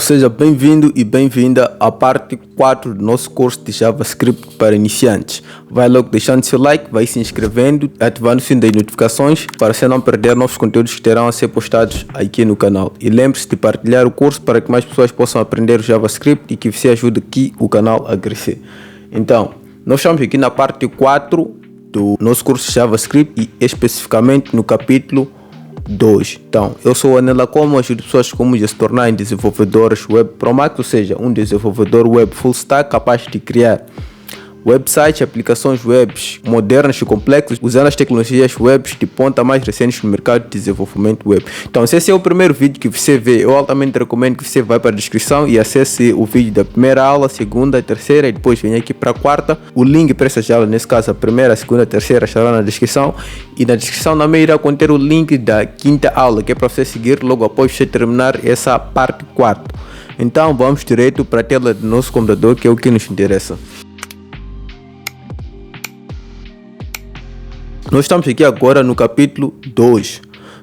Seja bem-vindo e bem-vinda à parte 4 do nosso curso de JavaScript para iniciantes. Vai logo deixando seu like, vai se inscrevendo, ativando o sino das notificações para você não perder novos conteúdos que terão a ser postados aqui no canal. E lembre-se de partilhar o curso para que mais pessoas possam aprender o JavaScript e que você ajude aqui o canal a crescer. Então, nós estamos aqui na parte 4 do nosso curso de JavaScript e especificamente no capítulo 2. Então, eu sou o Anela Como, ajudo pessoas como a se tornarem desenvolvedores web pro Max, ou seja, um desenvolvedor web full stack capaz de criar websites, aplicações web modernas e complexas, usando as tecnologias web de ponta mais recentes no mercado de desenvolvimento web. Então, se esse é o primeiro vídeo que você vê, eu altamente recomendo que você vá para a descrição e acesse o vídeo da primeira aula, segunda, terceira e depois venha aqui para a quarta. O link para essas aulas, nesse caso a primeira, a segunda, a terceira, estará na descrição. E na descrição também irá conter o link da quinta aula, que é para você seguir logo após você terminar essa parte 4. Então, vamos direto para a tela do nosso computador, que é o que nos interessa. Nós estamos aqui agora no capítulo 2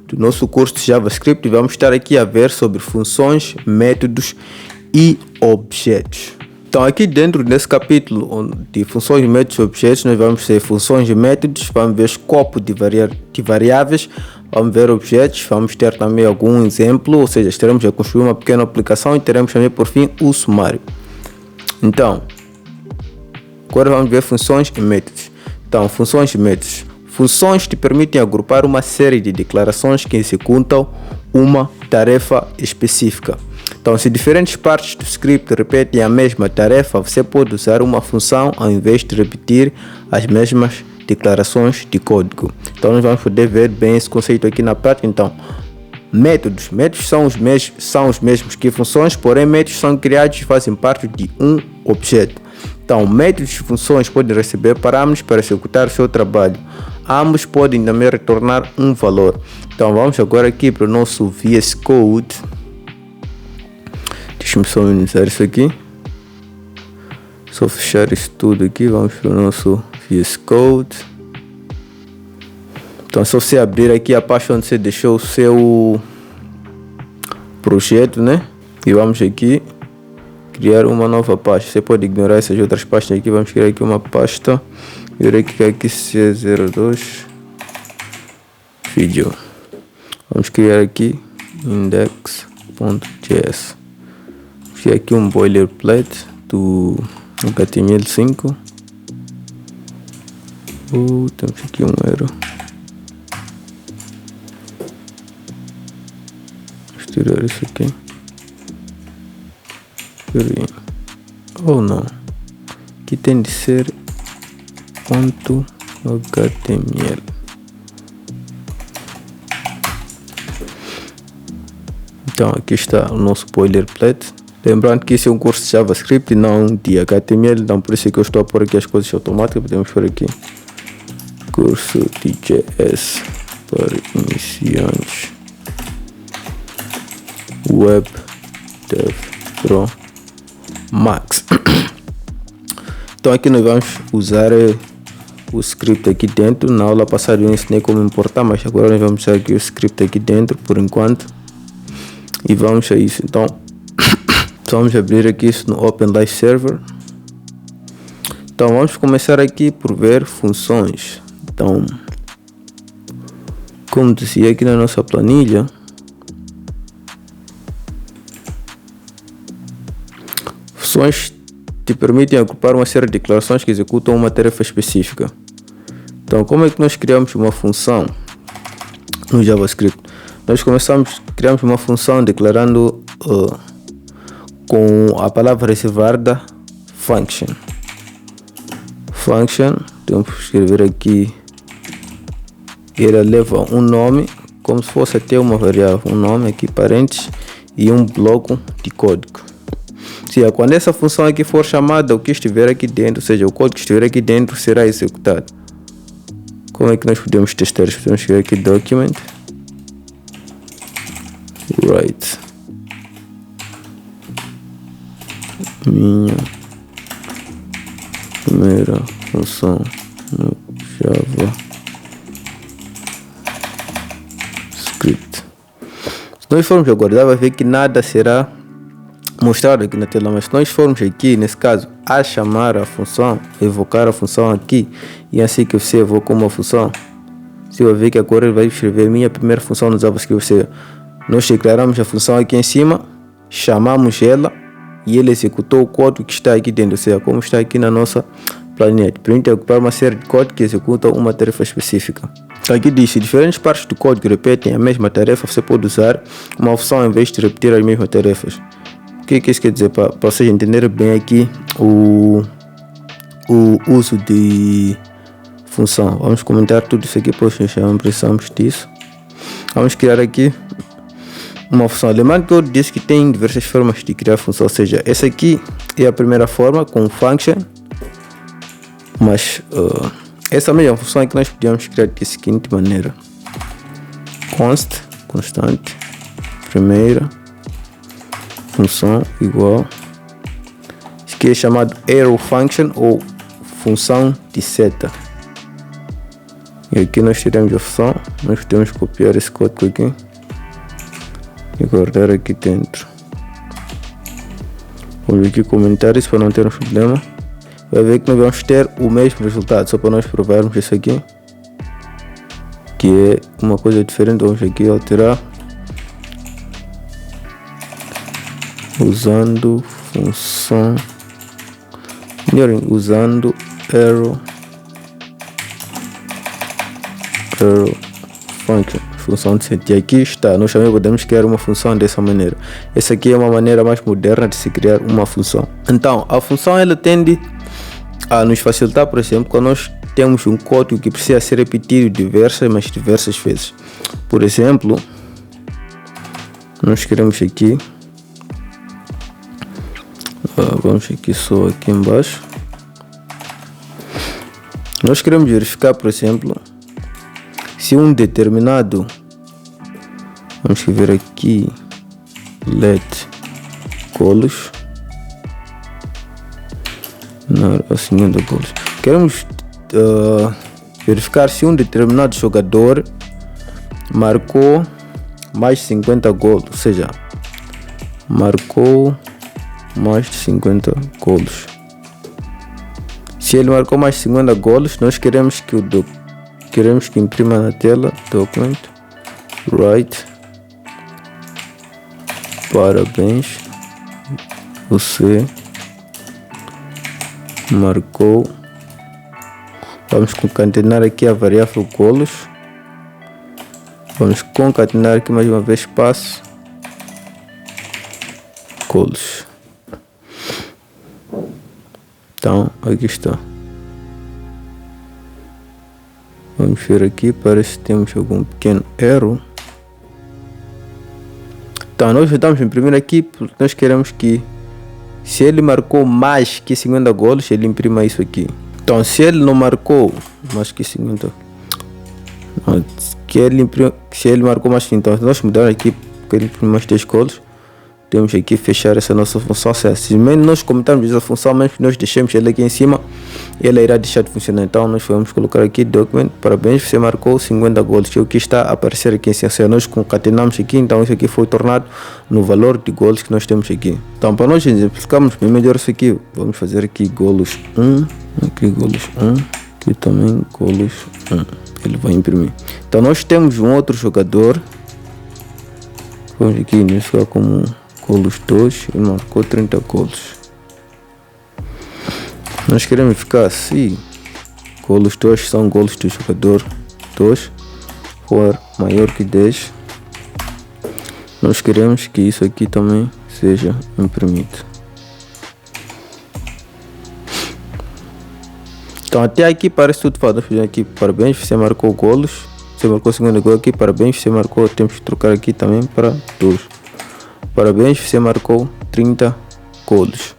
do nosso curso de JavaScript e vamos estar aqui a ver sobre funções, métodos e objetos. Então aqui dentro desse capítulo de funções, métodos e objetos, nós vamos ter funções e métodos, vamos ver escopo de variáveis, vamos ver objetos, vamos ter também algum exemplo, ou seja, estaremos a construir uma pequena aplicação e teremos também por fim o sumário. Então, agora vamos ver funções e métodos. Então, funções e métodos. Funções te permitem agrupar uma série de declarações que executam uma tarefa específica. Então, se diferentes partes do script repetem a mesma tarefa, você pode usar uma função ao invés de repetir as mesmas declarações de código. Então, nós vamos poder ver bem esse conceito aqui na prática. Então, métodos. Métodos são os mesmos que funções, porém métodos são criados e fazem parte de um objeto. Então, métodos e funções podem receber parâmetros para executar o seu trabalho. Ambos podem também retornar um valor. Então, vamos agora aqui para o nosso VS Code. Deixa-me só minimizar isso aqui. Só fechar isso tudo aqui. Vamos para o nosso VS Code. Então, é só você abrir aqui a pasta onde você deixou o seu projeto, né? E vamos aqui criar uma nova pasta. Você pode ignorar essas outras pastas aqui. Vamos criar aqui uma pasta. Eu irei criar aqui C02 video. Vamos criar aqui index.js. Vamos criar aqui um boilerplate do HTML5. Temos aqui um erro. Vamos tirar isso aqui. Ou não, que tem de ser .html. Então aqui está o nosso boilerplate. Lembrando que esse é um curso de JavaScript e não de HTML, então por isso é que eu estou a pôr aqui as coisas automáticas. Podemos pôr aqui curso de JS para iniciantes Web Dev Pro Max. Então aqui nós vamos usar o script aqui dentro. Na aula passada eu ensinei como importar, mas agora nós vamos usar aqui o script aqui dentro por enquanto. E vamos a isso. Então vamos abrir aqui isso no Open Live Server. Então vamos começar aqui por ver funções. Então, como dizia aqui na nossa planilha, funções te permitem agrupar uma série de declarações que executam uma tarefa específica. Então, como é que nós criamos uma função no JavaScript? Nós criamos uma função declarando com a palavra reservada function. Function, temos que escrever aqui, ela leva um nome, como se fosse até uma variável, um nome aqui, parênteses, e um bloco de código. Quando essa função aqui for chamada, o que estiver aqui dentro, ou seja, o código que estiver aqui dentro será executado. Como é que nós podemos testar isso? Podemos escrever aqui document write minha primeira função no JavaScript. Se nós formos aguardar, vai ver que nada será mostrado aqui na tela, mas se nós formos aqui, nesse caso, a chamar a função, evocar a função aqui, e assim que você evoca uma função, você vai ver que agora ele vai escrever minha primeira função no JavaScript, ou seja, nós declaramos a função aqui em cima, chamamos ela e ele executou o código que está aqui dentro, ou seja, como está aqui na nossa planilha. Permite ocupar uma série de código que executa uma tarefa específica. Aqui diz, se diferentes partes do código repetem a mesma tarefa, você pode usar uma função em vez de repetir as mesmas tarefas. O que isso quer dizer? Para vocês entenderem bem aqui o uso de função. Vamos comentar tudo isso aqui, pois não precisamos disso. Vamos criar aqui uma função. Lembrando que eu disse que tem diversas formas de criar função, ou seja, essa aqui é a primeira forma com function, mas essa mesma função é que nós podíamos criar da seguinte maneira: constante, primeira função igual, isso aqui é chamado arrow function ou função de seta. E aqui nós tiramos a função, nós podemos copiar esse código aqui e guardar aqui dentro. Vamos aqui comentar isso para não termos problema. Vai ver que nós vamos ter o mesmo resultado, só para nós provarmos isso aqui, que é uma coisa diferente. Vamos aqui alterar usando função, usando arrow function, função de set. E aqui está, nós também podemos criar uma função dessa maneira. Essa aqui é uma maneira mais moderna de se criar uma função. Então, a função ela tende a nos facilitar, por exemplo, quando nós temos um código que precisa ser repetido diversas vezes. Por exemplo, nós queremos aqui, vamos aqui só aqui embaixo, nós queremos verificar, por exemplo, se um determinado, vamos escrever aqui let goals, queremos verificar se um determinado jogador marcou mais de 50 gols, ou seja, marcou mais de 50 gols. Se ele marcou mais de 50 gols, nós queremos que imprima na tela document write parabéns, você marcou. Vamos concatenar aqui a variável gols. Vamos concatenar aqui mais uma vez espaço gols. Então aqui está. Vamos ver aqui, parece que temos algum pequeno erro. Então nós estamos imprimir aqui porque nós queremos que se ele marcou mais que 50 gols, ele imprima isso aqui. Então se ele não marcou mais que 50, se ele marcou mais que 50, então nós mudamos aqui porque ele imprime mais 10 gols. Temos aqui fechar essa nossa função. Simplesmente nós comentarmos essa função, mas nós deixamos ela aqui em cima, ela irá deixar de funcionar. Então nós vamos colocar aqui document, parabéns, você marcou 50 gols, que é o que está a aparecer aqui em cima. Ou seja, nós concatenamos aqui, então isso aqui foi tornado no valor de gols que nós temos aqui. Então para nós exemplificarmos bem melhor isso aqui, vamos fazer aqui gols 1, aqui gols 1, aqui também gols 1, ele vai imprimir. Então nós temos um outro jogador, vamos aqui iniciar como gols 2, ele marcou 30 gols. Nós queremos ficar assim, gols 2 são gols do jogador 2, for maior que 10, nós queremos que isso aqui também seja imprimido. Então até aqui parece tudo fácil. Aqui, parabéns, você marcou gols, você marcou 50 gols aqui, parabéns, você marcou, temos que trocar aqui também para 2. Parabéns, você marcou 30 gols.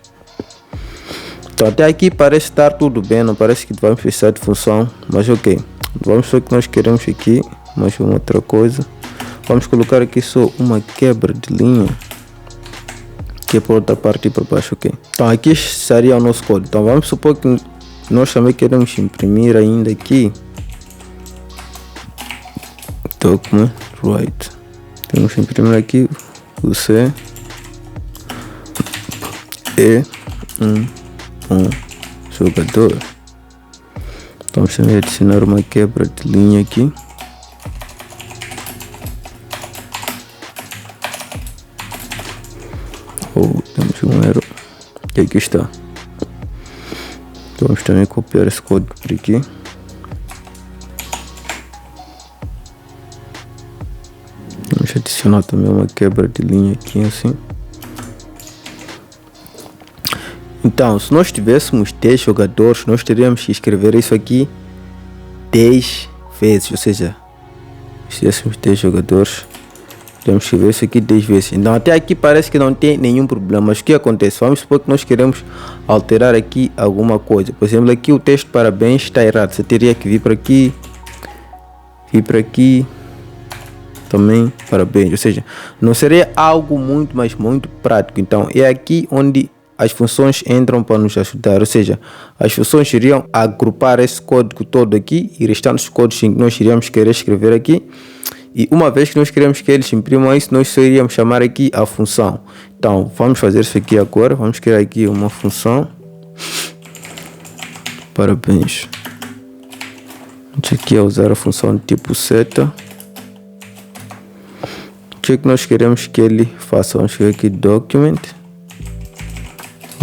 Então até aqui parece estar tudo bem, não parece que vamos precisar de função, mas ok. Vamos só que nós queremos aqui, mais uma outra coisa. Vamos colocar aqui só uma quebra de linha, que é para outra parte e para baixo, ok. Então aqui seria o nosso código. Então vamos supor que nós também queremos imprimir ainda aqui document write. Temos que imprimir aqui você é um bom jogador. Vamos também adicionar uma quebra de linha aqui. Temos um erro. E aqui está. Vamos também copiar esse código por aqui. Vamos adicionar também uma quebra de linha aqui assim. Então, se nós tivéssemos 10 jogadores, nós teríamos que escrever isso aqui 10 vezes. Ou seja, se tivéssemos 10 jogadores, temos que escrever isso aqui 10 vezes. Então até aqui parece que não tem nenhum problema. Mas o que acontece? Vamos supor que nós queremos alterar aqui alguma coisa. Por exemplo, aqui o texto parabéns está errado. Você teria que vir para aqui, também parabéns. Ou seja, não seria algo muito, mas muito prático. Então é aqui onde as funções entram para nos ajudar. Ou seja, as funções iriam agrupar esse código todo aqui e restantes códigos que nós iríamos querer escrever aqui. E uma vez que nós queremos que eles imprimam isso, nós só iríamos chamar aqui a função. Então vamos fazer isso aqui agora. Vamos criar aqui uma função. Parabéns. Vamos aqui usar a função de tipo seta. O que é que nós queremos que ele faça? Vamos escrever aqui document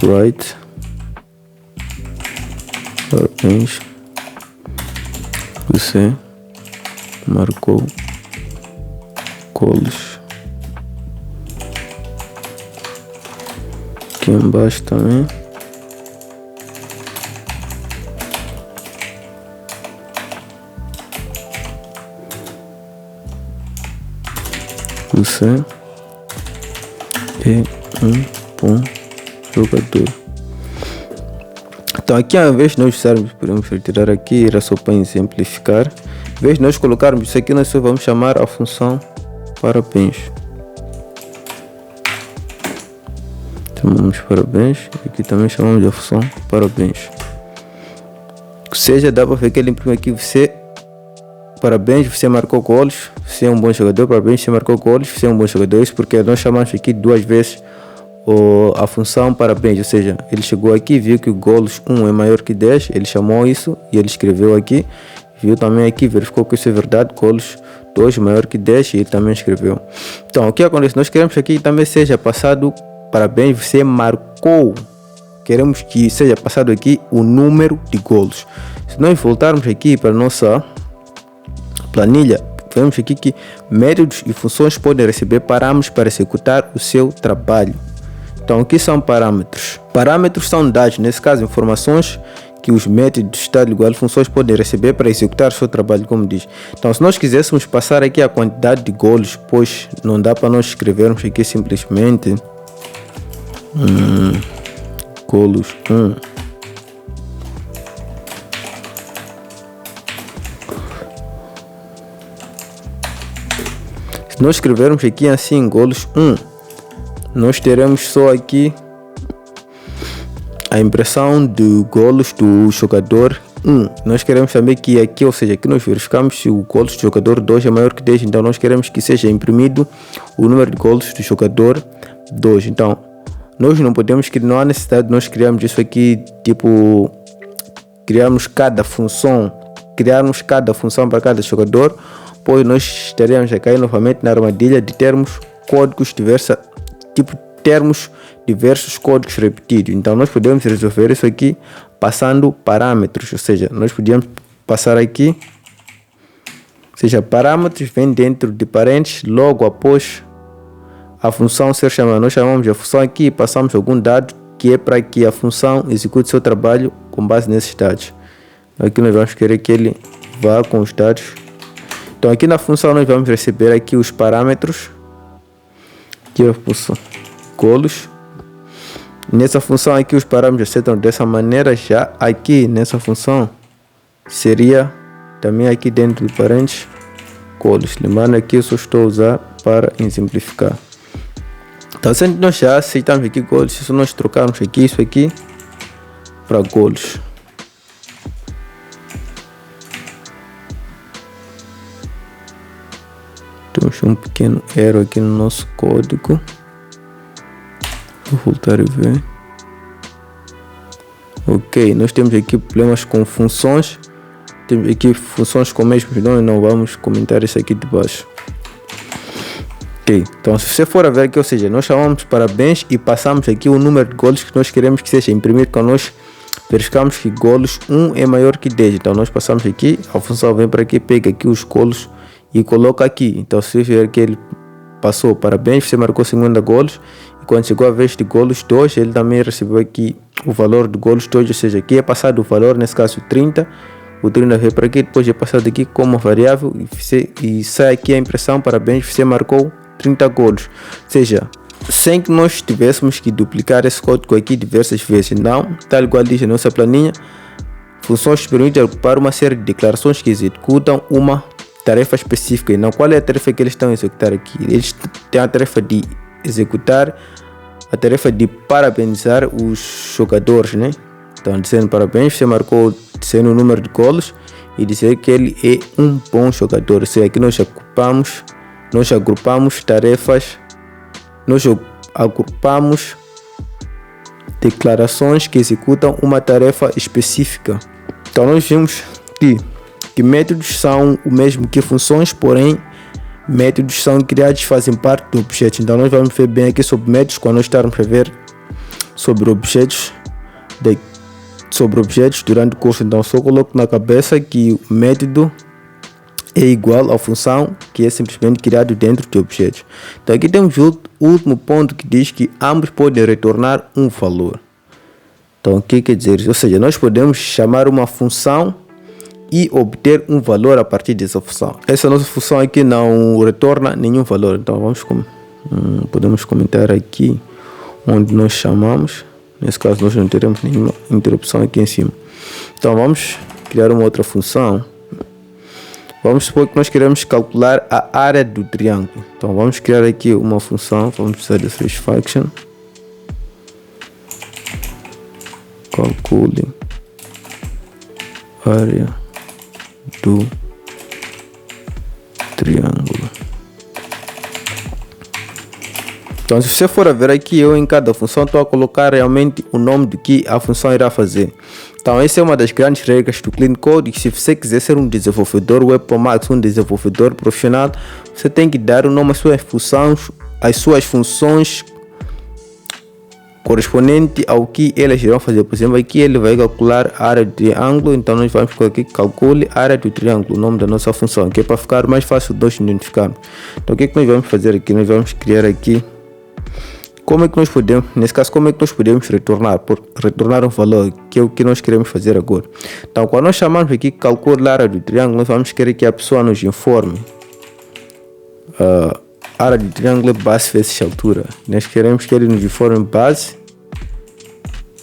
write parabéns, você marcou golos. Aqui embaixo também. Você é um bom jogador. Então aqui ao invés de nós usarmos, podemos retirar aqui, era só para exemplificar. Em vez de nós colocarmos isso aqui, nós só vamos chamar a função parabéns. Chamamos parabéns. Aqui também chamamos a função parabéns. Ou seja, dá para ver que ele imprime aqui você. Parabéns, você marcou golos. Você é um bom jogador. Parabéns, você marcou golos. Você é um bom jogador. Isso porque nós chamamos aqui duas vezes a função parabéns. Ou seja, ele chegou aqui, viu que o golos 1 é maior que 10. Ele chamou isso e ele escreveu aqui. Viu também aqui, verificou que isso é verdade. Golos 2 maior que 10 e ele também escreveu. Então o que acontece? Nós queremos que aqui também seja passado parabéns, você marcou. Queremos que seja passado aqui o número de golos. Se nós voltarmos aqui para a nossa planilha, vemos aqui que métodos e funções podem receber parâmetros para executar o seu trabalho. Então o que são parâmetros? Parâmetros são dados, nesse caso informações que os métodos estado igual funções podem receber para executar o seu trabalho, como diz. Então se nós quiséssemos passar aqui a quantidade de golos, pois não dá para nós escrevermos aqui simplesmente golos 1. Se nós escrevermos aqui assim golos 1, nós teremos só aqui a impressão de golos do jogador 1. Nós queremos saber que aqui, ou seja, aqui nós verificamos se o golos do jogador 2 é maior que 10. Então nós queremos que seja imprimido o número de golos do jogador 2. Então nós não podemos, não há necessidade de nós criarmos isso aqui, tipo, criarmos cada função para cada jogador, pois nós estaríamos a cair novamente na armadilha de termos códigos diversos, termos diversos códigos repetidos. Então nós podemos resolver isso aqui passando parâmetros, ou seja, nós podíamos passar aqui, ou seja, parâmetros vem dentro de parênteses logo após a função ser chamada. Nós chamamos a função aqui e passamos algum dado que é para que a função execute seu trabalho com base nesses dados. Aqui nós vamos querer que ele vá com os dados. Então aqui na função nós vamos receber aqui os parâmetros, aqui a função golos. Nessa função aqui os parâmetros aceitam dessa maneira. Já aqui nessa função seria também aqui dentro de parênteses golos. Lembrando aqui eu só estou a usar para exemplificar. Então se nós já aceitamos aqui golos, se nós trocarmos aqui isso aqui para golos, temos um pequeno erro aqui no nosso código. Vou voltar e ver. Ok, nós temos aqui problemas com funções. Temos aqui funções com mesmos nomes, não vamos comentar isso aqui de baixo. Ok, então se você for a ver aqui, ou seja, nós chamamos parabéns e passamos aqui o número de golos que nós queremos que seja imprimir, quando nós verificamos que golos 1 é maior que 10. Então nós passamos aqui, a função vem para aqui, pega aqui os golos e coloca aqui. Então se você ver que ele passou parabéns, você marcou 50 golos, e quando chegou a vez de golos 2, ele também recebeu aqui o valor de golos 2, ou seja, aqui é passado o valor, nesse caso 30, o 30 veio para aqui, depois é passado aqui como variável e sai aqui a impressão, parabéns, você marcou 30 golos. Ou seja, sem que nós tivéssemos que duplicar esse código aqui diversas vezes, não, tal igual diz a nossa planilha, funções permitem ocupar uma série de declarações que executam uma tarefa específica. E não, qual é a tarefa que eles estão a executar aqui? Eles têm a tarefa de executar a tarefa de parabenizar os jogadores, né? Então dizendo parabéns, você marcou dizendo o número de golos e dizer que ele é um bom jogador. Ou seja, aqui nós agrupamos tarefas, nós agrupamos declarações que executam uma tarefa específica. Então nós vimos que métodos são o mesmo que funções, porém métodos são criados e fazem parte do objeto. Então nós vamos ver bem aqui sobre métodos quando nós estarmos a ver sobre objetos durante o curso. Então só coloco na cabeça que o método é igual à função, que é simplesmente criado dentro de objetos. Então aqui temos o último ponto que diz que ambos podem retornar um valor. Então o que quer dizer isso? Ou seja, nós podemos chamar uma função e obter um valor a partir dessa função. Essa nossa função aqui não retorna nenhum valor. Então podemos comentar aqui onde nós chamamos. Nesse caso nós não teremos nenhuma interrupção aqui em cima. Então vamos criar uma outra função. Vamos supor que nós queremos calcular a área do triângulo. Então vamos criar aqui uma função. Vamos precisar de search function. Calcule área do triângulo. Então se você for a ver aqui, eu em cada função estou a colocar realmente o nome do que a função irá fazer. Então essa é uma das grandes regras do Clean Code, que se você quiser ser um desenvolvedor web ou mais um desenvolvedor profissional, você tem que dar o nome às suas funções correspondente ao que elas irão fazer. Por exemplo, aqui ele vai calcular a área do triângulo, então nós vamos colocar aqui calcule a área do triângulo, o nome da nossa função, que é para ficar mais fácil de nós identificarmos. Então o que é que nós vamos fazer aqui? Nós vamos criar aqui como é que nós podemos retornar um valor, que é o que nós queremos fazer agora. Então quando nós chamamos aqui calcule a área do triângulo, nós vamos querer que a pessoa nos informe a área do triângulo é base vezes altura. Nós queremos que ele nos informe base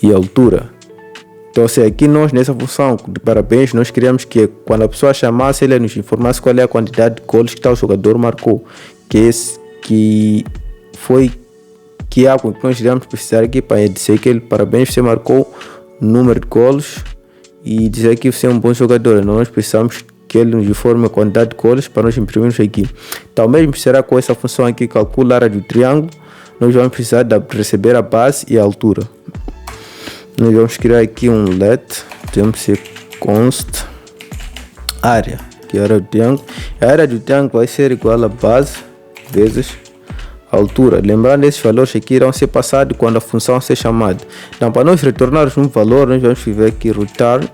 e altura. Então se aqui nós nessa função de parabéns, nós queremos que quando a pessoa chamasse, ele nos informasse qual é a quantidade de gols que tal jogador marcou, que é algo que nós iremos precisar aqui para dizer que ele parabéns, você marcou o número de gols e dizer que você é um bom jogador. Nós precisamos que ele nos informe a quantidade de gols para nós imprimirmos aqui. Então mesmo será com essa função aqui calcula a área do triângulo, nós vamos precisar de receber a base e a altura. Nós vamos criar aqui um let, temos que ser const área, que é a área do triângulo. A área do triângulo vai ser igual a base vezes a altura. Lembrando, esses valores aqui irão ser passados quando a função ser chamada. Então para nós retornarmos um valor, nós vamos escrever aqui return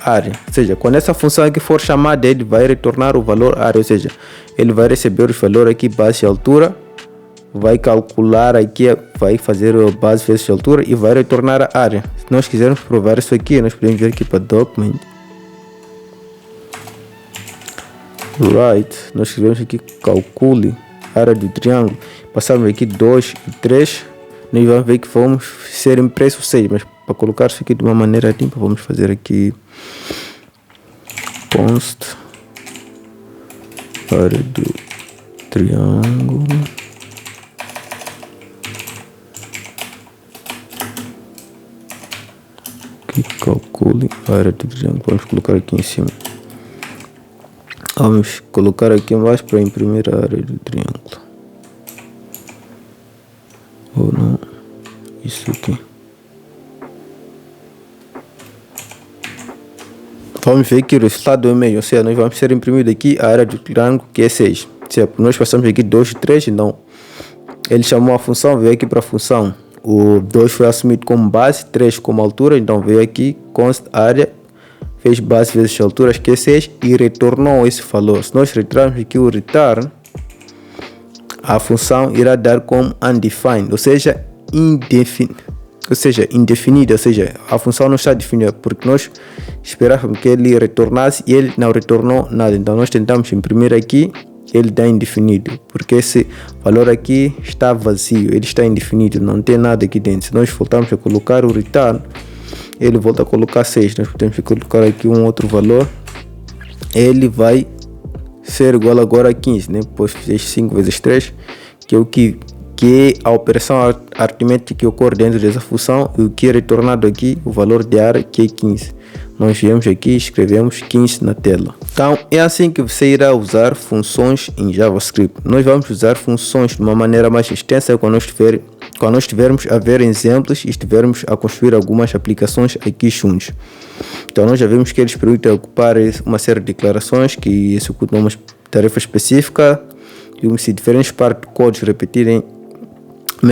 área. Ou seja, quando essa função aqui for chamada, ele vai retornar o valor área. Ou seja, ele vai receber os valores aqui base e altura, vai calcular aqui, vai fazer a base vezes a altura e vai retornar a área. Se nós quisermos provar isso aqui, nós podemos vir aqui para document, nós escrevemos aqui calcule área do triângulo, passamos aqui 2 e 3, nós vamos ver que vamos ser impresso 6, mas para colocar isso aqui de uma maneira limpa, vamos fazer aqui const área do triângulo que calcule a área do triângulo. Vamos colocar aqui em cima. Vamos colocar aqui embaixo para imprimir a área do triângulo. Ou não, isso aqui. vamos ver que o resultado é o mesmo, ou seja, nós vamos ser imprimido aqui a área do triângulo que é 6. Nós passamos aqui 2 e 3, então ele chamou a função, veio aqui para a função. O 2 foi assumido como base, 3 como altura, então veio aqui, const área, fez base vezes alturas que é 6 e retornou esse valor. Se nós retirarmos aqui o return, a função irá dar como undefined, ou seja, indefinida, ou seja, a função não está definida, porque nós esperávamos que ele retornasse e ele não retornou nada. Então nós tentamos imprimir aqui, ele está indefinido, porque esse valor aqui está vazio, ele está indefinido, não tem nada aqui dentro. Se nós voltarmos a colocar o return, ele volta a colocar 6, nós podemos colocar aqui um outro valor, ele vai ser igual agora a 15, né? Depois fiz 5 vezes 3, que é o que é a operação aritmética que ocorre dentro dessa função, e o que é retornado aqui, o valor de área, que é 15. Nós viemos aqui e escrevemos 15 na tela. Então é assim que você irá usar funções em JavaScript. Nós vamos usar funções de uma maneira mais extensa quando nós estivermos a ver exemplos e estivermos a construir algumas aplicações aqui juntos. Então nós já vimos que eles permitem ocupar uma série de declarações que executam uma tarefa específica. Vimos se diferentes partes do código repetirem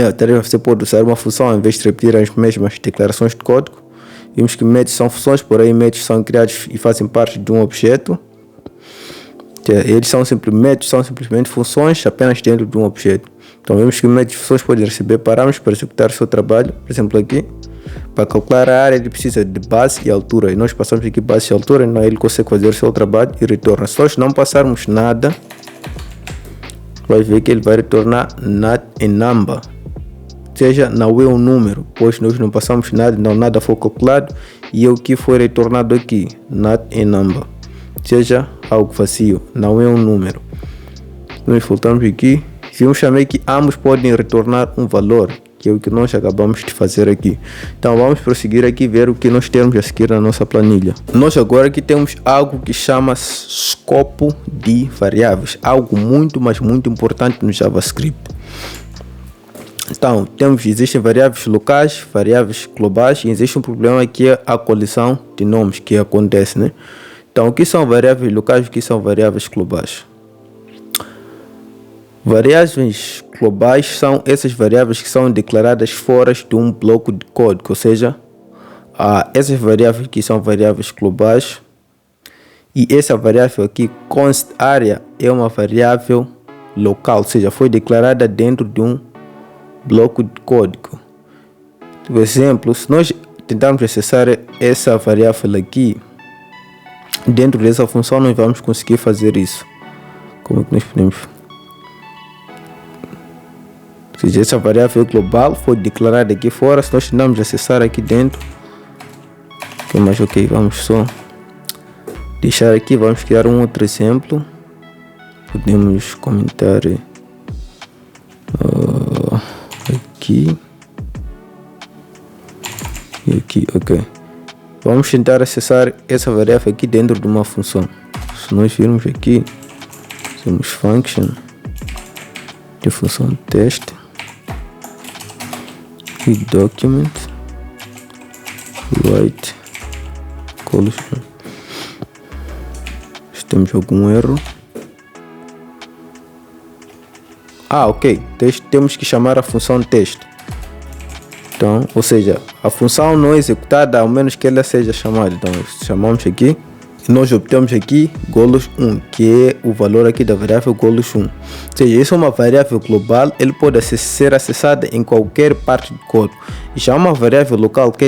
a tarefa, você pode usar uma função em vez de repetir as mesmas declarações de código. Vimos que métodos são funções, porém métodos são criados e fazem parte de um objeto. Eles são simplesmente funções apenas dentro de um objeto. Então vemos que métodos de funções podem receber parâmetros para executar o seu trabalho. Por exemplo aqui, para calcular a área ele precisa de base e altura, e nós passamos aqui base e altura, então ele consegue fazer o seu trabalho e retorna. Se nós não passarmos nada, vai ver que ele vai retornar not a number, ou seja, não é um número, pois nós não passamos nada, então nada foi calculado, e o que foi retornado aqui, not a number, ou seja, algo vazio, não é um número. Nós voltamos aqui, vimos também que ambos podem retornar um valor, que é o que nós acabamos de fazer aqui. Então vamos prosseguir aqui ver o que nós temos a seguir na nossa planilha. Nós agora aqui temos algo que chama escopo de variáveis, algo muito, mas muito importante no JavaScript. Então existem variáveis locais, variáveis globais, e existe um problema que é a colisão de nomes que acontece, né? Então o que são variáveis locais e o que são variáveis globais? Variáveis globais são essas variáveis que são declaradas fora de um bloco de código, ou seja, essas variáveis que são variáveis globais, e essa variável aqui, const área, é uma variável local, ou seja, foi declarada dentro de um bloco de código. Por exemplo, se nós tentarmos acessar essa variável aqui, dentro dessa função nós vamos conseguir fazer isso. Como é que nós podemos? Ou seja, essa variável global foi declarada aqui fora. Se nós tentarmos acessar aqui dentro, mas ok, vamos só deixar aqui, vamos criar um outro exemplo. Podemos comentar aqui e aqui, ok. Vamos tentar acessar essa variável aqui dentro de uma função. Se nós virmos aqui, temos function de função teste e document write collision. Se temos algum erro, ok, temos que chamar a função teste. Então, ou seja, a função não é executada ao menos que ela seja chamada. Então chamamos aqui e nós obtemos aqui golos1, que é o valor aqui da variável golos1. Ou seja, isso é uma variável global, ele pode ser acessada em qualquer parte do código. Já uma variável local que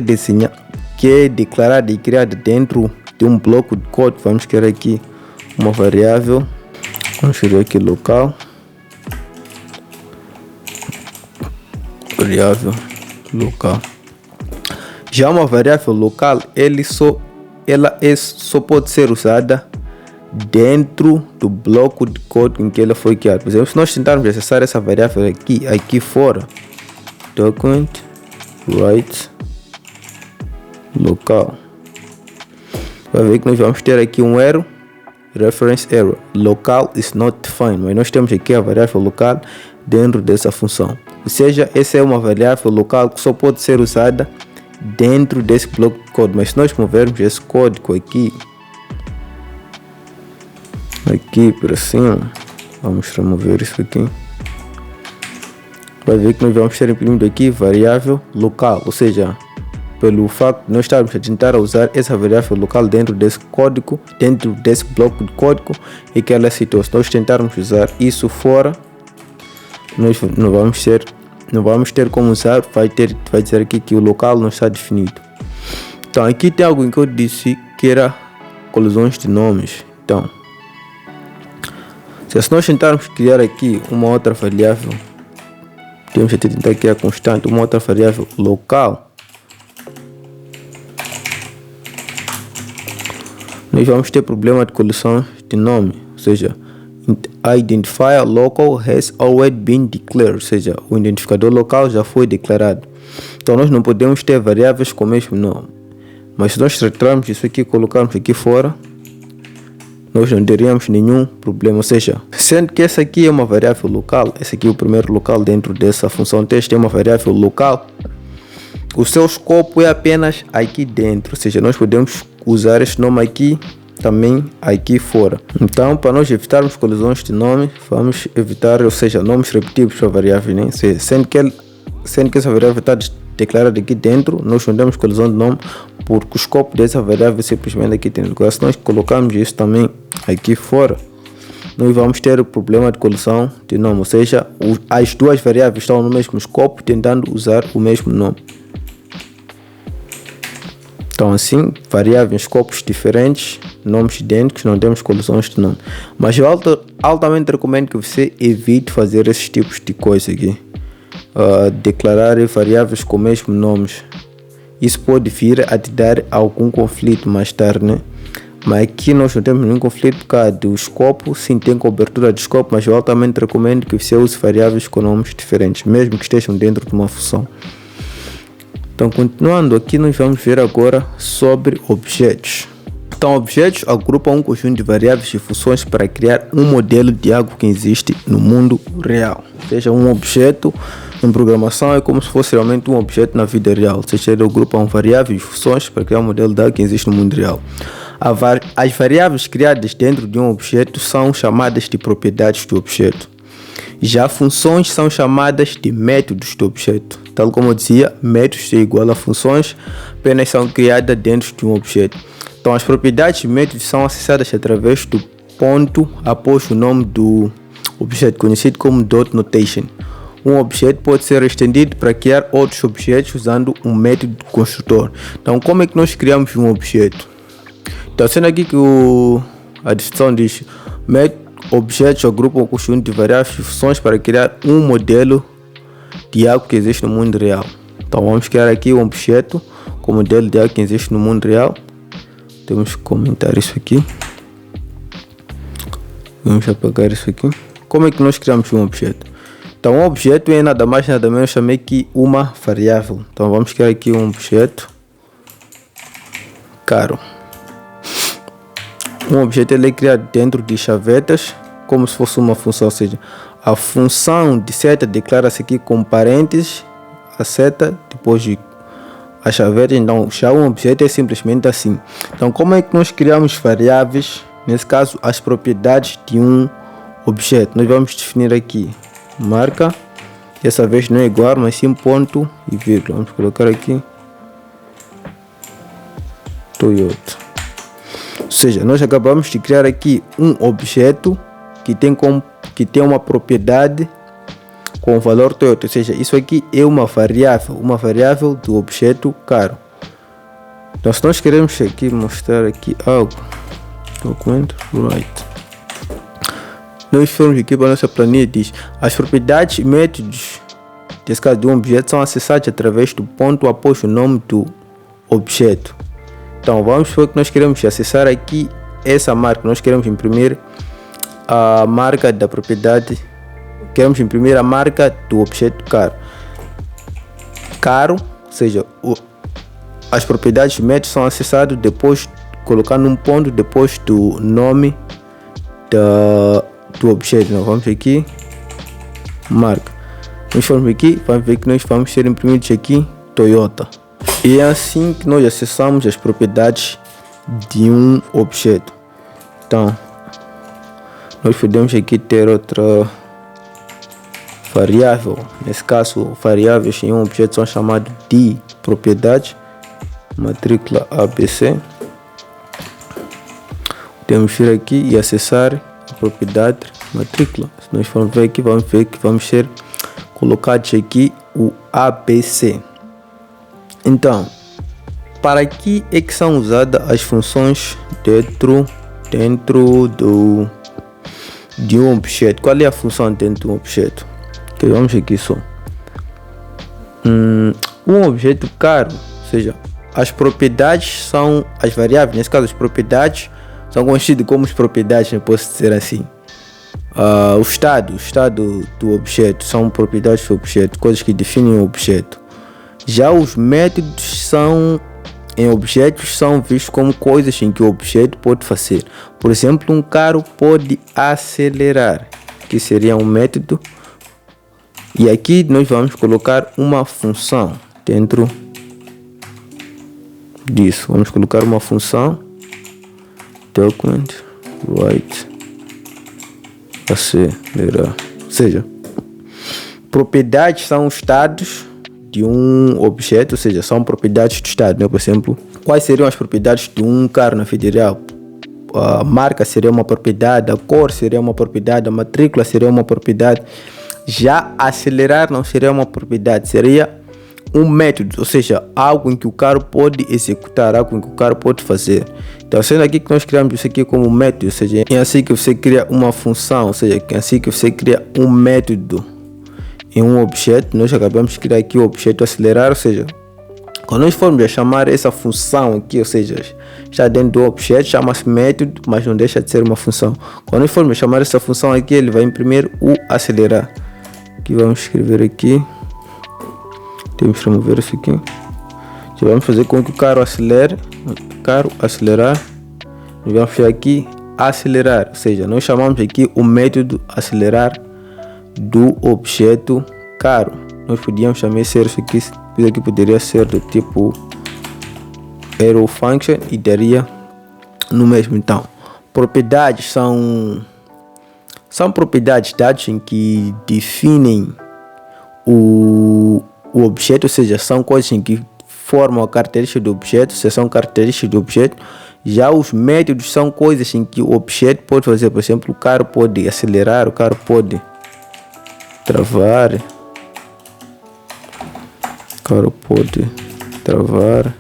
é declarada e criada dentro de um bloco de código, vamos criar aqui uma variável, vamos criar aqui local, variável local. Já uma variável local, ela só pode ser usada dentro do bloco de código em que ela foi criada. Por exemplo, se nós tentarmos acessar essa variável aqui fora, document write local, vai ver que nós vamos ter aqui um erro, reference error, local is not defined, mas nós temos aqui a variável local dentro dessa função. Ou seja, essa é uma variável local que só pode ser usada dentro desse bloco de código. Mas se nós movermos esse código aqui, aqui para cima, vamos remover isso aqui. Vai ver que nós vamos ter imprimido aqui variável local, ou seja, pelo facto de nós estarmos a tentar usar essa variável local dentro desse código, dentro desse bloco de código e que ela citou. Se nós tentarmos usar isso fora, nós não vamos ter como usar, vai dizer aqui que o local não está definido. Então aqui tem algo em que eu disse que era colisões de nomes. Então, se nós tentarmos criar aqui uma outra variável, temos que tentar criar constante, uma outra variável local, nós vamos ter problema de colisão de nome, ou seja, identifier local has already been declared, ou seja, o identificador local já foi declarado. Então nós não podemos ter variáveis com o mesmo nome. Mas se nós tratarmos isso aqui e colocarmos aqui fora, nós não teríamos nenhum problema. Ou seja, sendo que essa aqui é uma variável local, esse aqui é o primeiro local dentro dessa função teste, é uma variável local, o seu escopo é apenas aqui dentro. Ou seja, nós podemos usar este nome aqui também aqui fora. Então, para nós evitarmos colisões de nome, vamos evitar, ou seja, nomes repetitivos para a variável, né? Sendo que essa variável está declarada aqui dentro, nós não temos colisão de nome, porque o escopo dessa variável é simplesmente aqui dentro. Agora, se nós colocarmos isso também aqui fora, nós vamos ter o problema de colisão de nome, ou seja, as duas variáveis estão no mesmo escopo, tentando usar o mesmo nome. Então assim, variáveis em escopos diferentes, nomes idênticos, não temos colisões de nome. Mas eu altamente recomendo que você evite fazer esses tipos de coisa aqui. Declarar variáveis com mesmo nomes. Isso pode vir a te dar algum conflito mais tarde, né? Mas aqui nós não temos nenhum conflito por causa do escopo. Sim, tem cobertura de escopo, mas eu altamente recomendo que você use variáveis com nomes diferentes, mesmo que estejam dentro de uma função. Então, continuando aqui, nós vamos ver agora sobre objetos. Então, objetos agrupam um conjunto de variáveis e funções para criar um modelo de algo que existe no mundo real. Ou seja, um objeto em programação é como se fosse realmente um objeto na vida real. Ou seja, ele agrupa variáveis e funções para criar um modelo de algo que existe no mundo real. As variáveis criadas dentro de um objeto são chamadas de propriedades do objeto. Já funções são chamadas de métodos do objeto. Tal como eu dizia, métodos é igual a funções, apenas são criadas dentro de um objeto. Então as propriedades de métodos são acessadas através do ponto após o nome do objeto, conhecido como dot notation. Um objeto pode ser estendido para criar outros objetos usando um método construtor. Então como é que nós criamos um objeto? Então sendo aqui que a descrição diz objetos agrupam um conjunto de variáveis e funções para criar um modelo de algo que existe no mundo real. Então vamos criar aqui um objeto com modelo de algo que existe no mundo real. Temos que comentar isso aqui. Vamos apagar isso aqui. Como é que nós criamos um objeto? Então um objeto é nada mais nada menos chamei aqui uma variável. Então vamos criar aqui um objeto caro. Um objeto ele é criado dentro de chavetas, como se fosse uma função, ou seja, a função de seta declara-se aqui com parênteses, a seta, depois de a chaveta. Então já um objeto é simplesmente assim. Então como é que nós criamos variáveis, nesse caso as propriedades de um objeto? Nós vamos definir aqui marca, dessa vez não é igual, mas sim ponto e vírgula. Vamos colocar aqui Toyota. Ou seja, nós acabamos de criar aqui um objeto que tem uma propriedade com o valor Toyota. Ou seja, isso aqui é uma variável do objeto caro. Então se nós queremos aqui mostrar aqui algo, documento right, nós formos aqui para a nossa planilha, diz as propriedades e métodos desse caso de um objeto são acessados através do ponto após o nome do objeto. Então vamos supor que nós queremos acessar aqui essa marca, nós queremos imprimir a marca da propriedade, queremos imprimir a marca do objeto caro, ou seja, as propriedades de métodos são acessadas depois colocando um ponto depois do nome do objeto. Então, vamos aqui marca, nós vamos aqui, vamos ver que nós vamos ser imprimidos aqui Toyota. E é assim que nós acessamos as propriedades de um objeto. Então nós podemos aqui ter outra variável. Nesse caso, variáveis em um objeto são chamados de propriedades. Matrícula ABC. Podemos vir aqui e acessar a propriedade matrícula. Se nós formos ver aqui, vamos ver que vamos ser colocados aqui o ABC. Então, para que é que são usadas as funções dentro de um objeto? Qual é a função dentro de um objeto? Okay, vamos aqui só. Um objeto caro, ou seja, as propriedades são as variáveis. Nesse caso, as propriedades são conhecidas como as propriedades, posso dizer assim. O estado do objeto são propriedades do objeto, coisas que definem o objeto. Já os métodos em objetos são vistos como coisas em que o objeto pode fazer. Por exemplo, um carro pode acelerar, que seria um método. E aqui nós vamos colocar uma função dentro disso. Vamos colocar uma função document write acelerar. Ou seja, propriedades são estados de um objeto, ou seja, são propriedades do estado, né? Por exemplo, quais seriam as propriedades de um carro na vida real? A marca seria uma propriedade, a cor seria uma propriedade, a matrícula seria uma propriedade. Já acelerar não seria uma propriedade, seria um método, ou seja, algo em que o carro pode executar, algo em que o carro pode fazer. Então, sendo aqui que nós criamos isso aqui como método, ou seja, é assim que você cria uma função, ou seja, é assim que você cria um método em um objeto. Nós acabamos de criar aqui o objeto acelerar, ou seja, quando nós formos a chamar essa função aqui, ou seja, está dentro do objeto, chama-se método, mas não deixa de ser uma função. Quando nós formos a chamar essa função aqui, ele vai imprimir o acelerar. Aqui vamos escrever aqui, temos que remover isso aqui. Já vamos fazer com que o carro acelere, acelerar. Nós vamos fazer aqui acelerar, ou seja, nós chamamos aqui o método acelerar do objeto carro. Nós podíamos chamar isso aqui poderia ser do tipo arrow function e daria no mesmo. Então, propriedades são propriedades, dados em que definem o objeto, ou seja, são coisas em que formam a característica do objeto, se são características do objeto. Já os métodos são coisas em que o objeto pode fazer. Por exemplo, o carro pode acelerar, o carro pode travar, o carro pode travar,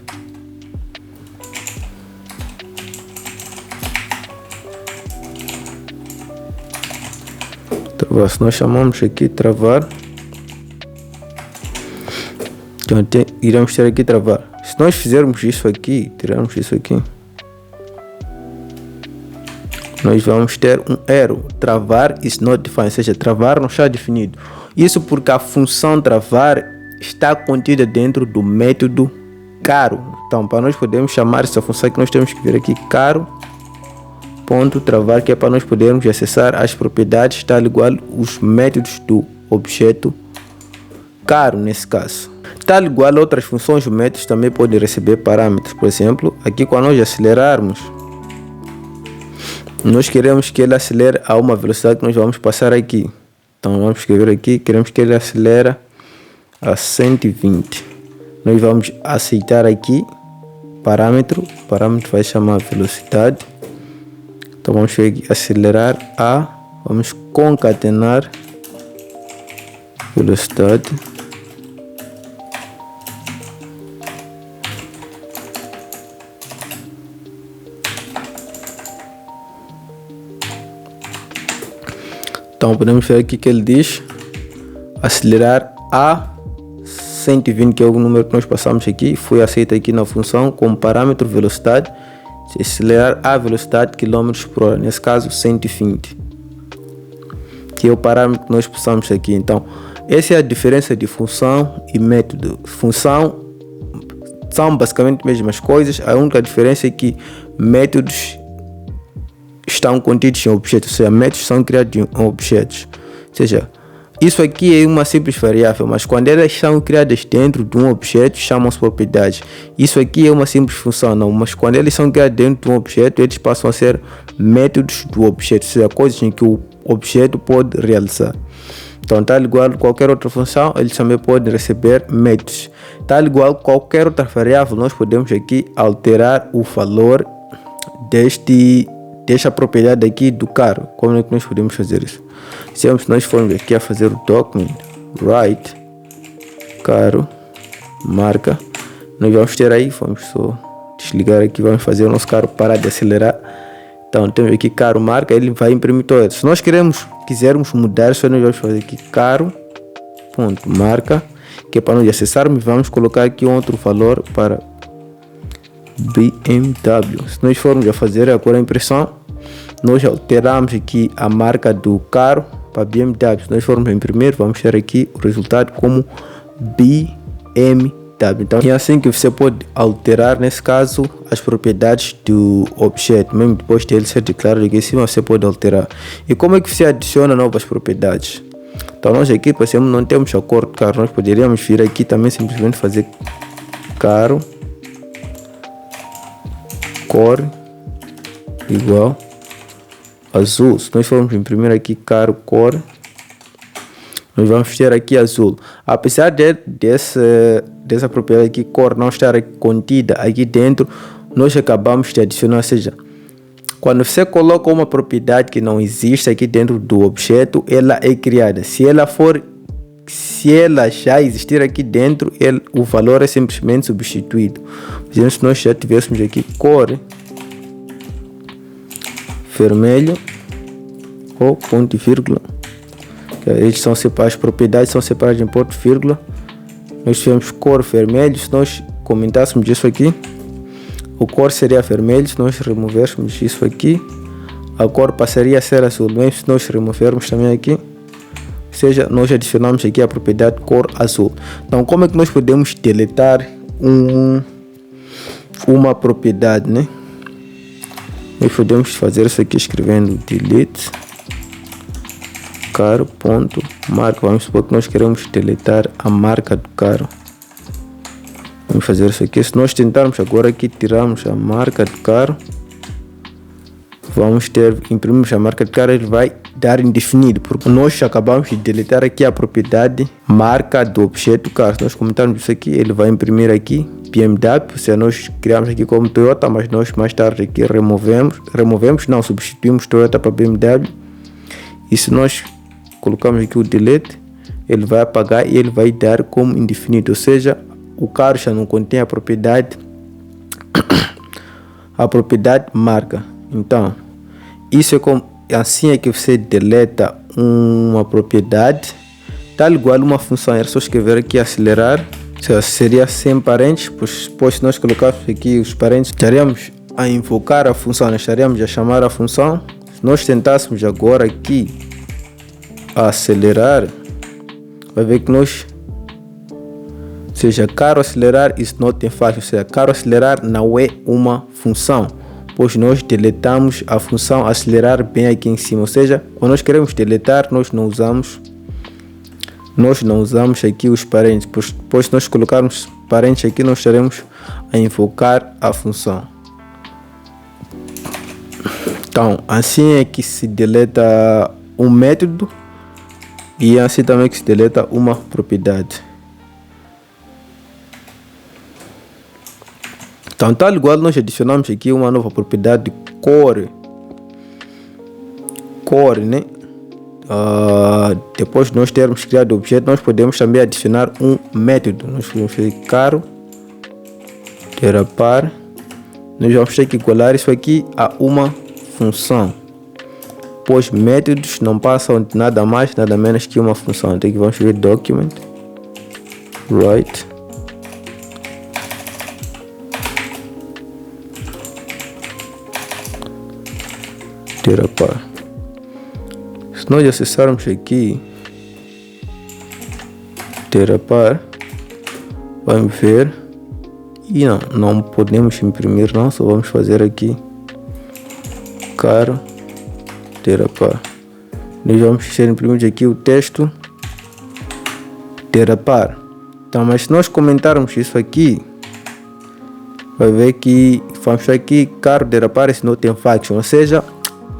se nós chamamos aqui travar, então iremos ter aqui travar. Se nós fizermos isso aqui, tirarmos isso aqui, nós vamos ter um erro, travar is not defined, ou seja, travar não está definido. Isso porque a função travar está contida dentro do método carro. Então, para nós podermos chamar essa função aqui, nós temos que vir aqui carro.travar, que é para nós podermos acessar as propriedades tal igual os métodos do objeto carro nesse caso. Tal igual outras funções, os métodos também podem receber parâmetros. Por exemplo, aqui quando nós acelerarmos, nós queremos que ele acelere a uma velocidade que nós vamos passar aqui. Então vamos escrever aqui, queremos que ele acelere a 120. Nós vamos aceitar aqui parâmetro, o parâmetro vai chamar velocidade. Então vamos ver aqui, acelerar a, vamos concatenar velocidade. Então podemos ver aqui que ele diz acelerar a 120, que é o número que nós passamos aqui, foi aceito aqui na função como parâmetro velocidade. Acelerar a velocidade km/h, nesse caso 120, que é o parâmetro que nós passamos aqui. Então essa é a diferença de função e método. Função são basicamente as mesmas coisas, a única diferença é que métodos estão contidos em objetos, ou seja, métodos são criados em objetos. Ou seja, Isso aqui é uma simples variável, mas quando elas são criadas dentro de um objeto, chamam-se propriedades. Isso aqui é uma simples função, não, mas quando eles são criados dentro de um objeto, eles passam a ser métodos do objeto, ou seja, coisas em que o objeto pode realizar. Então, tal igual qualquer outra função, eles também podem receber métodos. Tal igual qualquer outra variável, nós podemos aqui alterar o valor desta propriedade aqui do carro. Como é que nós podemos fazer isso? Se nós formos aqui a fazer o document write carro marca, nós vamos ter aí, vamos só desligar aqui, vamos fazer o nosso carro parar de acelerar. Então temos aqui carro marca, ele vai imprimir todo. Se nós quisermos mudar, só nós vamos fazer aqui carro ponto marca, que é para nós acessarmos, vamos colocar aqui outro valor para BMW. Se nós formos a fazer agora a impressão, nós alteramos aqui a marca do carro para BMW. Se nós formos a imprimir, vamos ter aqui o resultado como BMW. Então é assim que você pode alterar, nesse caso, as propriedades do objeto. Mesmo depois de ele ser declarado aqui em cima, você pode alterar. E como é que você adiciona novas propriedades? Então nós aqui, por exemplo, não temos a cor do carro. Nós poderíamos vir aqui também simplesmente fazer carro cor igual azul. Se nós formos imprimir aqui carro cor, nós vamos ter aqui azul. Apesar dessa propriedade aqui cor não estar contida aqui dentro, nós acabamos de adicionar. Ou seja, quando você coloca uma propriedade que não existe aqui dentro do objeto, ela é criada. Se ela já existir aqui dentro, o valor é simplesmente substituído. Por exemplo, se nós já tivéssemos aqui cor vermelho ou ponto e vírgula, eles são separados, as propriedades são separadas em ponto e vírgula. Nós tivemos cor vermelho. Se nós comentássemos isso aqui, o cor seria vermelho. Se nós removermos isso aqui, a cor passaria a ser azul. Mesmo se nós removermos também aqui, ou seja, nós adicionamos aqui a propriedade cor azul. Então, como é que nós podemos deletar uma propriedade, né? Nós podemos fazer isso aqui escrevendo delete carro ponto marca. Vamos supor que nós queremos deletar a marca do carro. Vamos fazer isso aqui. Se nós tentarmos agora aqui tirarmos a marca do carro, vamos imprimimos a marca do carro, ele vai dar indefinido, porque nós acabamos de deletar aqui a propriedade marca do objeto carro. Se nós comentarmos isso aqui, ele vai imprimir aqui BMW. Se nós criamos aqui como Toyota, mas nós mais tarde aqui não, substituímos Toyota para BMW. E se nós colocamos aqui o delete, ele vai apagar e ele vai dar como indefinido, ou seja, o carro já não contém a propriedade marca. Então isso assim é que você deleta uma propriedade. Tal igual uma função, era só escrever aqui acelerar, seria sem parênteses, pois se nós colocarmos aqui os parênteses, estaríamos a invocar a função, estaríamos a chamar a função. Se nós tentássemos agora aqui acelerar, vai ver que nós, ou seja, carro acelerar is not fácil, ou seja, carro acelerar não é uma função, pois nós deletamos a função acelerar bem aqui em cima. Ou seja, quando nós queremos deletar, nós não usamos aqui os parênteses, pois se nós colocarmos parênteses aqui, nós estaremos a invocar a função. Então, assim é que se deleta um método e assim também que se deleta uma propriedade. Então, tal igual nós adicionamos aqui uma nova propriedade de cor, né? Depois de nós termos criado o objeto, nós podemos também adicionar um método. Nós podemos fazer carro derapar. Nós vamos ter que igualar isso aqui a uma função, pois métodos não passam de nada mais, nada menos que uma função. Então aqui vamos ver document write derapar. Se nós acessarmos aqui derapar, vamos ver, e não podemos imprimir, não, só vamos fazer aqui carro derapar. Nós vamos imprimir aqui o texto derrapar. Então, mas se nós comentarmos isso aqui, vai ver que vamos aqui carro derrapar is not in function, ou seja,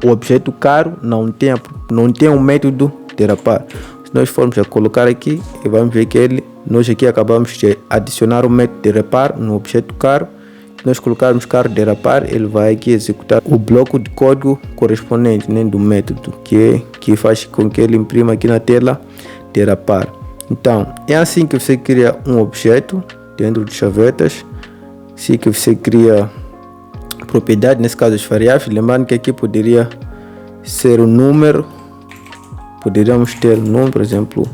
o objeto carro não tem um método derrapar. Se nós formos a colocar aqui, e vamos ver que nós aqui acabamos de adicionar o método derrapar no objeto carro. Se nós colocarmos carro derrapar, ele vai aqui executar o bloco de código correspondente, né, do método que faz com que ele imprima aqui na tela derrapar. Então, é assim que você cria um objeto dentro de chavetas. Assim que você cria propriedade, nesse caso as variáveis. Lembrando que aqui poderia ser um número. Poderíamos ter um número, por exemplo,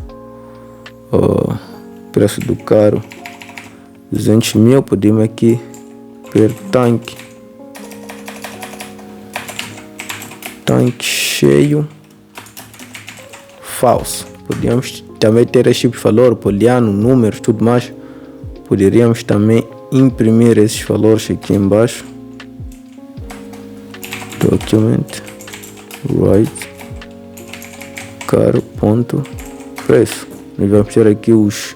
preço do carro 200 mil. Podemos aqui ver tanque cheio falso. Podíamos também ter esse tipo de valor, booleano, números, tudo mais. Poderíamos também imprimir esses valores aqui embaixo. Document write caro.preço. Nós vamos ter aqui os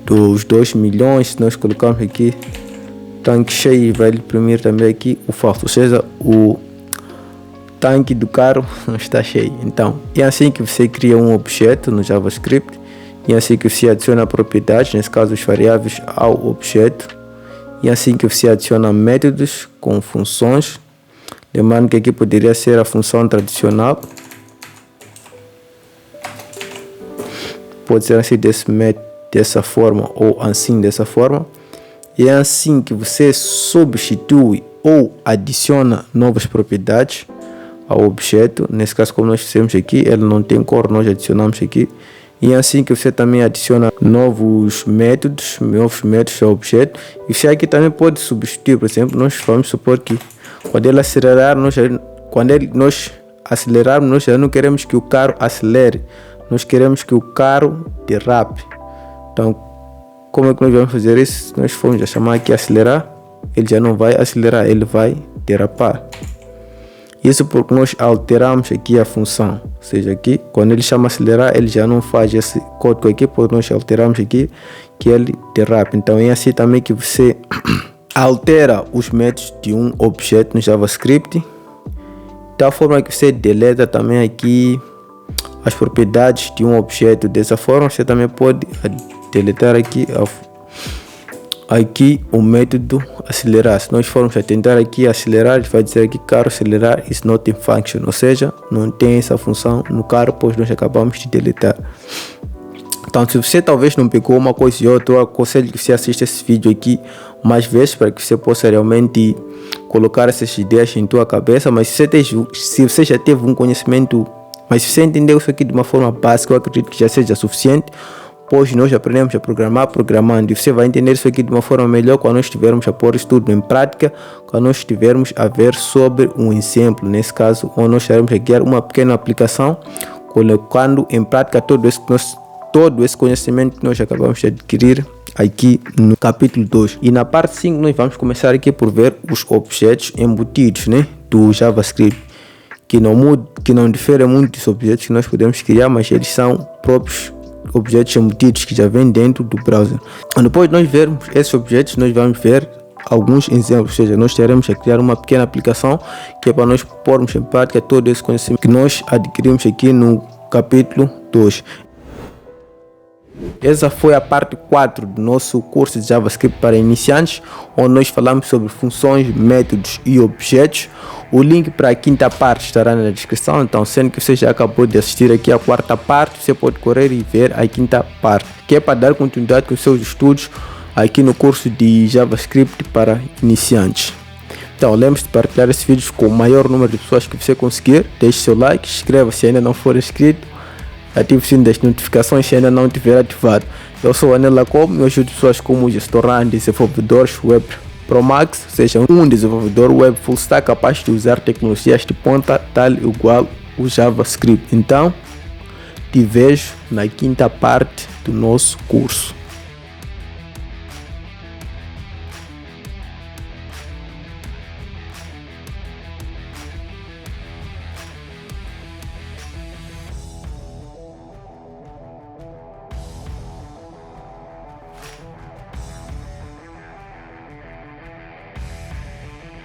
2 milhões. Se nós colocarmos aqui tanque cheio, vai imprimir também aqui o falso, ou seja, o tanque do carro não está cheio. Então, é assim que você cria um objeto no JavaScript. E assim que você adiciona propriedades, nesse caso as variáveis, ao objeto. E assim que você adiciona métodos com funções. Lembrando que aqui poderia ser a função tradicional. Pode ser assim dessa forma ou assim dessa forma. E é assim que você substitui ou adiciona novas propriedades ao objeto. Nesse caso, como nós fizemos aqui, ele não tem cor, nós adicionamos aqui. E é assim que você também adiciona novos métodos ao objeto. E você aqui também pode substituir, por exemplo, nós vamos supor que quando ele acelerar, nós já não queremos que o carro acelere, nós queremos que o carro derrape. Então, como é que nós vamos fazer isso? Nós formos a chamar aqui acelerar, ele já não vai acelerar, ele vai derrapar. Isso porque nós alteramos aqui a função, ou seja, aqui quando ele chama acelerar, ele já não faz esse código aqui, porque nós alteramos aqui que ele derrapa. Então é assim também que você altera os métodos de um objeto no JavaScript, da forma que você deleta também aqui as propriedades de um objeto. Dessa forma você também pode deletar aqui o método acelerar. Se nós formos a tentar aqui acelerar, ele vai dizer aqui carro acelerar is not in function, ou seja, não tem essa função no carro, pois nós acabamos de deletar. Então, se você talvez não pegou uma coisa e outra, eu aconselho que você assista esse vídeo aqui mais vezes para que você possa realmente colocar essas ideias em tua cabeça. Mas se você já teve um conhecimento, mas se você entendeu isso aqui de uma forma básica, eu acredito que já seja suficiente. Pois nós aprendemos a programar programando, e você vai entender isso aqui de uma forma melhor quando nós estivermos a pôr isso tudo em prática, quando nós estivermos a ver sobre um exemplo, nesse caso, onde nós estaremos a criar uma pequena aplicação, colocando em prática todo esse conhecimento que nós acabamos de adquirir aqui no capítulo 2. E na parte 5 nós vamos começar aqui por ver os objetos embutidos, né, do JavaScript, que não diferem muito dos objetos que nós podemos criar, mas eles são próprios objetos embutidos que já vêm dentro do browser. Depois de nós vermos esses objetos, nós vamos ver alguns exemplos, ou seja, nós teremos a criar uma pequena aplicação que é para nós pormos em prática todo esse conhecimento que nós adquirimos aqui no capítulo 2. Essa foi a parte 4 do nosso curso de JavaScript para iniciantes, onde nós falamos sobre funções, métodos e objetos. O link para a quinta parte estará na descrição, então sendo que você já acabou de assistir aqui a quarta parte, você pode correr e ver a quinta parte, que é para dar continuidade com os seus estudos aqui no curso de JavaScript para iniciantes. Então lembre-se de partilhar esse vídeo com o maior número de pessoas que você conseguir, deixe seu like, inscreva-se se ainda não for inscrito, ative o sino das notificações se ainda não estiver ativado. Eu sou Anel Lacombe e eu ajudo pessoas como se tornar desenvolvedores web Pro Max, seja um desenvolvedor web full stack capaz de usar tecnologias de ponta tal igual o JavaScript. Então, te vejo na quinta parte do nosso curso.